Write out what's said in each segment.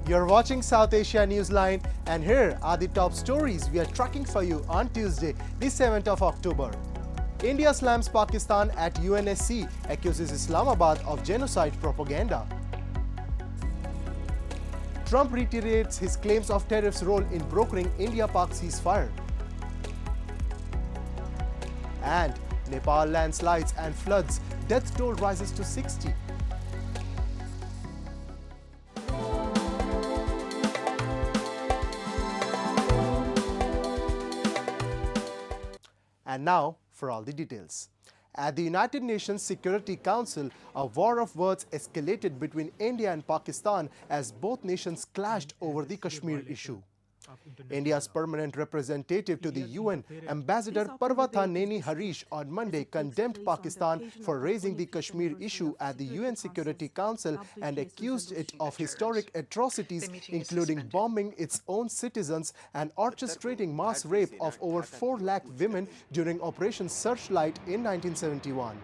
You're watching South Asia Newsline, and here are the top stories we are tracking for you on Tuesday, the 7th of October. India slams Pakistan at UNSC, accuses Islamabad of genocide propaganda. Trump reiterates his claims of tariffs' role in brokering India-Pak ceasefire. And Nepal landslides and floods, death toll rises to 60. And now for all the details. At the United Nations Security Council, a war of words escalated between India and Pakistan as both nations clashed over the Kashmir issue. India's permanent representative to the UN, Ambassador Parvata Neni Harish, on Monday condemned Pakistan for raising the Kashmir issue at the UN Security Council and accused it of historic atrocities, including bombing its own citizens and orchestrating mass rape of over 4 lakh women during Operation Searchlight in 1971.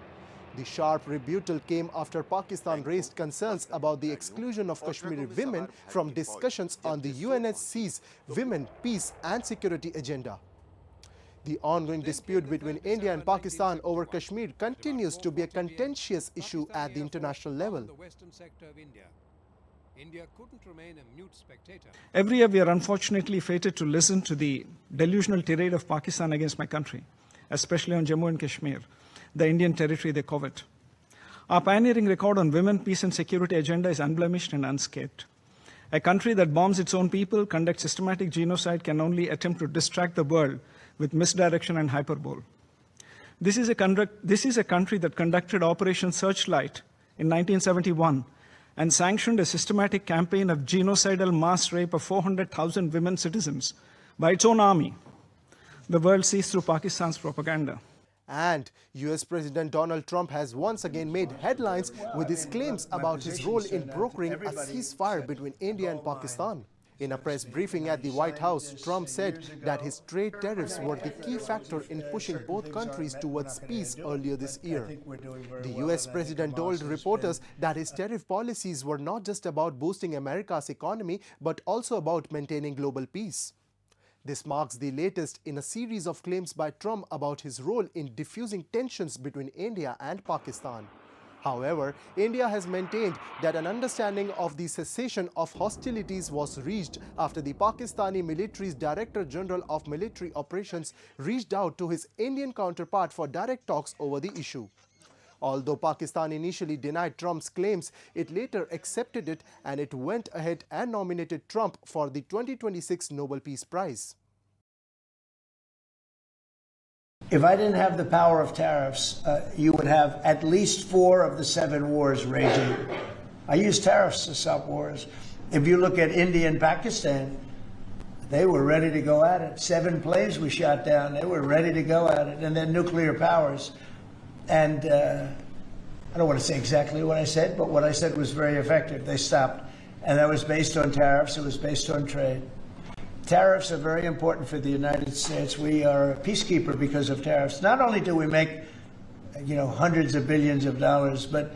The sharp rebuttal came after Pakistan raised concerns about the exclusion of Kashmiri women from discussions on the UNSC's Women, Peace and Security agenda. The ongoing dispute between India and Pakistan over Kashmir continues to be a contentious issue at the international level. Every year we are unfortunately fated to listen to the delusional tirade of Pakistan against my country, especially on Jammu and Kashmir, the Indian territory they covet. Our pioneering record on women, peace and security agenda is unblemished and unscathed. A country that bombs its own people, conducts systematic genocide, can only attempt to distract the world with misdirection and hyperbole. This is a country that conducted Operation Searchlight in 1971 and sanctioned a systematic campaign of genocidal mass rape of 400,000 women citizens by its own army. The world sees through Pakistan's propaganda. And US President Donald Trump has once again made headlines with his claims about his role in brokering a ceasefire between India and Pakistan. In a press briefing at the White House, Trump said that his trade tariffs were the key factor in pushing both countries towards peace earlier this year. The US president told reporters that his tariff policies were not just about boosting America's economy, but also about maintaining global peace. This marks the latest in a series of claims by Trump about his role in diffusing tensions between India and Pakistan. However, India has maintained that an understanding of the cessation of hostilities was reached after the Pakistani military's Director General of Military Operations reached out to his Indian counterpart for direct talks over the issue. Although Pakistan initially denied Trump's claims, it later accepted it, and it went ahead and nominated Trump for the 2026 Nobel Peace Prize. If I didn't have the power of tariffs, you would have at least 4 of the 7 wars raging. I use tariffs to stop wars. If you look at India and Pakistan, they were ready to go at it. 7 planes we shot down. They were ready to go at it. And then nuclear powers. And I don't want to say exactly what I said, but what I said was very effective. They stopped. And that was based on tariffs. It was based on trade. Tariffs are very important for the United States. We are a peacekeeper because of tariffs. Not only do we make, hundreds of billions of dollars, but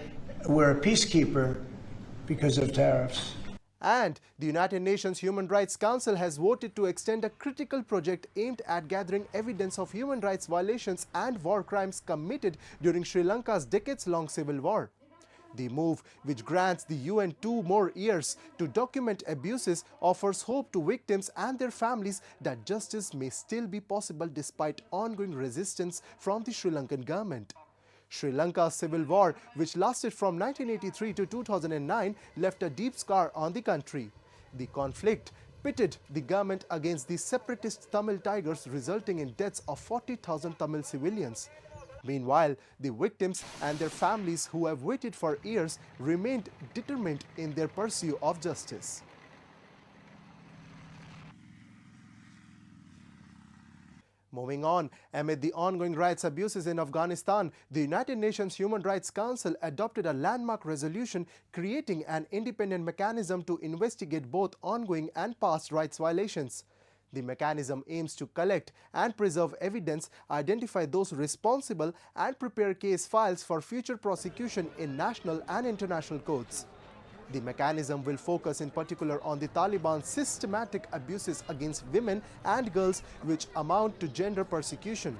we're a peacekeeper because of tariffs. And the United Nations Human Rights Council has voted to extend a critical project aimed at gathering evidence of human rights violations and war crimes committed during Sri Lanka's decades-long civil war. The move, which grants the UN 2 more years to document abuses, offers hope to victims and their families that justice may still be possible despite ongoing resistance from the Sri Lankan government. Sri Lanka's civil war, which lasted from 1983 to 2009, left a deep scar on the country. The conflict pitted the government against the separatist Tamil Tigers, resulting in deaths of 40,000 Tamil civilians. Meanwhile, the victims and their families, who have waited for years, remained determined in their pursuit of justice. Moving on, amid the ongoing rights abuses in Afghanistan, the United Nations Human Rights Council adopted a landmark resolution creating an independent mechanism to investigate both ongoing and past rights violations. The mechanism aims to collect and preserve evidence, identify those responsible, and prepare case files for future prosecution in national and international courts. The mechanism will focus in particular on the Taliban's systematic abuses against women and girls, which amount to gender persecution.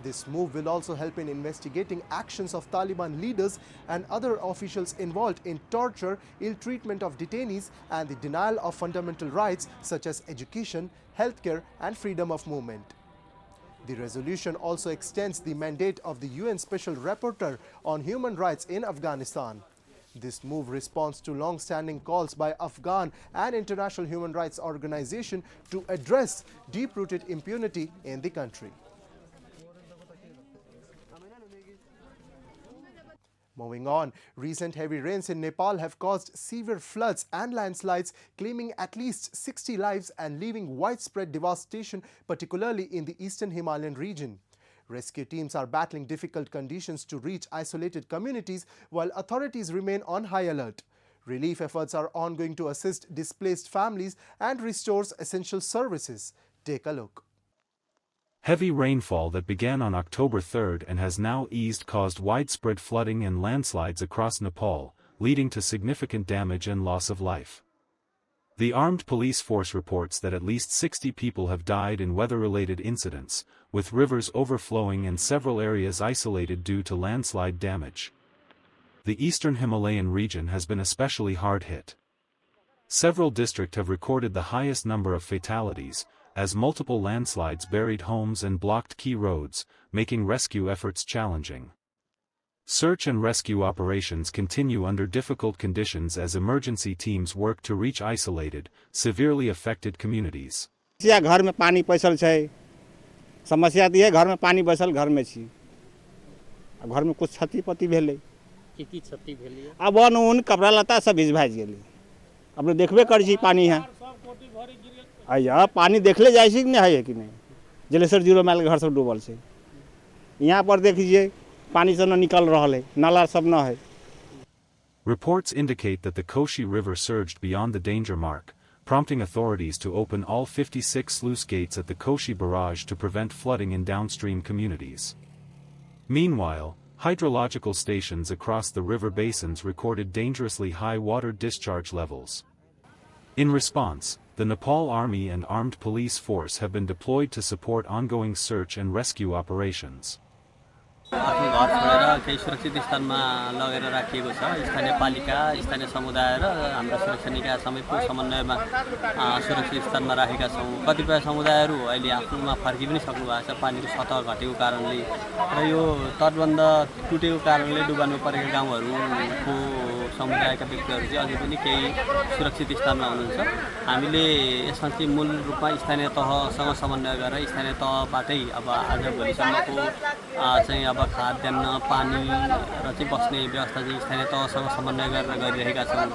This move will also help in investigating actions of Taliban leaders and other officials involved in torture, ill treatment of detainees, and the denial of fundamental rights such as education, healthcare, and freedom of movement. The resolution also extends the mandate of the UN Special Rapporteur on Human Rights in Afghanistan. This move responds to long-standing calls by Afghan and international human rights organizations to address deep-rooted impunity in the country. Moving on, recent heavy rains in Nepal have caused severe floods and landslides, claiming at least 60 lives and leaving widespread devastation, particularly in the eastern Himalayan region. Rescue teams are battling difficult conditions to reach isolated communities, while authorities remain on high alert. Relief efforts are ongoing to assist displaced families and restore essential services. Take a look. Heavy rainfall that began on October 3rd and has now eased caused widespread flooding and landslides across Nepal, leading to significant damage and loss of life. The armed police force reports that at least 60 people have died in weather-related incidents, with rivers overflowing and several areas isolated due to landslide damage. The eastern Himalayan region has been especially hard hit. Several districts have recorded the highest number of fatalities, as multiple landslides buried homes and blocked key roads, making rescue efforts challenging. Search and rescue operations continue under difficult conditions as emergency teams work to reach isolated, severely affected communities. घर में पानी पैसल छै समस्या दिए घर में पानी बसल घर में छी घर में कुछ क्षति भेलै की क्षति भेलै अब अन कपड़ा लत्ता सब भिज गेलै अपने देखबे कर छी पानी है आया पानी देखले जाइ छी कि नहीं है कि नहीं जलेसर 0 माइल के घर सब डूबल छै यहाँ पर देखिए पानी से न निकल रहा है नाला सब न है. Reports indicate that the Koshi River surged beyond the danger mark, prompting authorities to open all 56 sluice gates at the Koshi barrage to prevent flooding in downstream communities. Meanwhile, hydrological stations across the river basins recorded dangerously high water discharge levels. In response, the Nepal Army and armed police force have been deployed to support ongoing search and rescue operations. आफ्नो घर छोडेर केही सुरक्षित स्थानमा लगेर राखिएको छ. स्थानीय पालिका, स्थानीय समुदाय र हाम्रो सुरक्षा निकाय समूहको समन्वयमा सुरक्षित स्थानमा राखेका छौं. कतिपय समुदायहरू अहिले आफ्नोमा फर्कि पनि सक्नु भएको छ पानीको सतह घटेको कारणले र यो तटबन्ध टुटेको कारणले डुबाउनु परेका गाउँहरूको समुदायका व्यक्तिहरू चाहिँ अझै पनि केही सुरक्षित स्थानमा हुनुहुन्छ. हामीले यसमा चाहिँ मूल रूपमा स्थानीय तहसँग समन्वय गरेर स्थानीय तहबाटै अब आज भोलिसम्मको चाहिँ अब खाद्यान्न पानी र चाहिँ बस्ने व्यवस्था चाहिँ स्थानीय तहसँग समन्वय गरेर गरिरहेका छौं.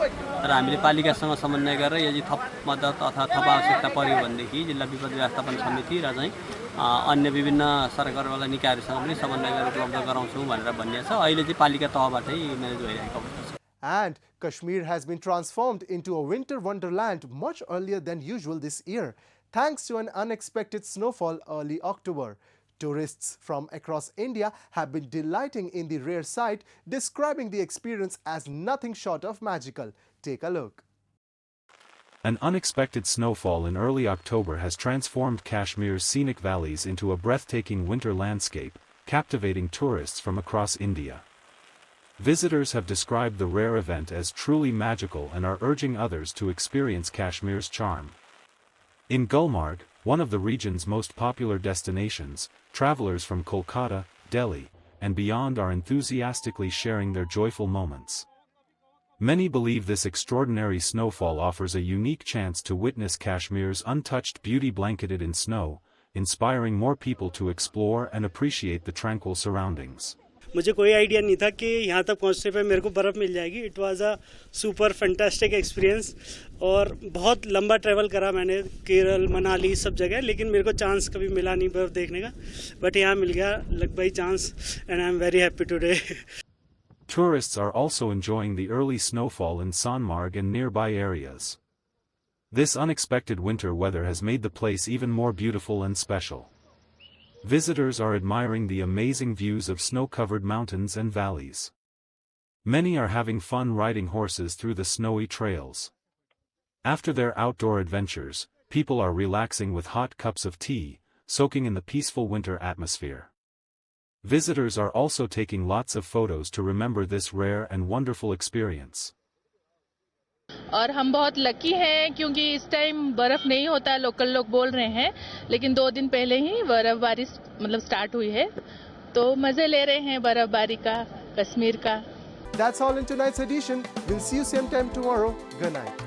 र हामीले पालिकासँग समन्वय गरेर यदि थप मद्दत अथवा थप आवश्यकता पर्यो भनेदेखि जिल्ला विपद व्यवस्थापन समिति र चाहिँ अन्य विभिन्न सरकारवाला निकायहरूसँग पनि समन्वय गरेर उपलब्ध गराउँछौं भनेर भनिएको छ. अहिले चाहिँ पालिका तहबाटै म्यानेज भइरहेको अवस्था छ. And Kashmir has been transformed into a winter wonderland much earlier than usual this year, thanks to an unexpected snowfall early October. Tourists from across India have been delighting in the rare sight, describing the experience as nothing short of magical. Take a look. An unexpected snowfall in early October has transformed Kashmir's scenic valleys into a breathtaking winter landscape, captivating tourists from across India. Visitors have described the rare event as truly magical and are urging others to experience Kashmir's charm. In Gulmarg, one of the region's most popular destinations, travelers from Kolkata, Delhi, and beyond are enthusiastically sharing their joyful moments. Many believe this extraordinary snowfall offers a unique chance to witness Kashmir's untouched beauty blanketed in snow, inspiring more people to explore and appreciate the tranquil surroundings. मुझे कोई idea नहीं था कि यहाँ तक पहुँचने पे मेरे को बर्फ़ मिल जाएगी. It was a super fantastic experience और बहुत लंबा ट्रैवल करा मैंने केरल मनाली सब जगह, लेकिन मेरे को चांस कभी मिला नहीं बर्फ़ देखने का. बट यहाँ मिल गया लग by chance and I am very happy today. Tourists are also enjoying the early snowfall in Sonmarg and nearby areas. This unexpected winter weather has made the place even more beautiful and special. Visitors are admiring the amazing views of snow-covered mountains and valleys. Many are having fun riding horses through the snowy trails. After their outdoor adventures, people are relaxing with hot cups of tea, soaking in the peaceful winter atmosphere. Visitors are also taking lots of photos to remember this rare and wonderful experience. और हम बहुत lucky हैं क्योंकि इस time बर्फ नहीं होता, local लोग बोल रहे हैं, लेकिन 2 दिन पहले ही बर्फबारी स्टार्ट हुई है, तो मजे ले रहे हैं बर्फबारी का, कश्मीर का. That's all in tonight's edition. We'll see you same time tomorrow. Good night.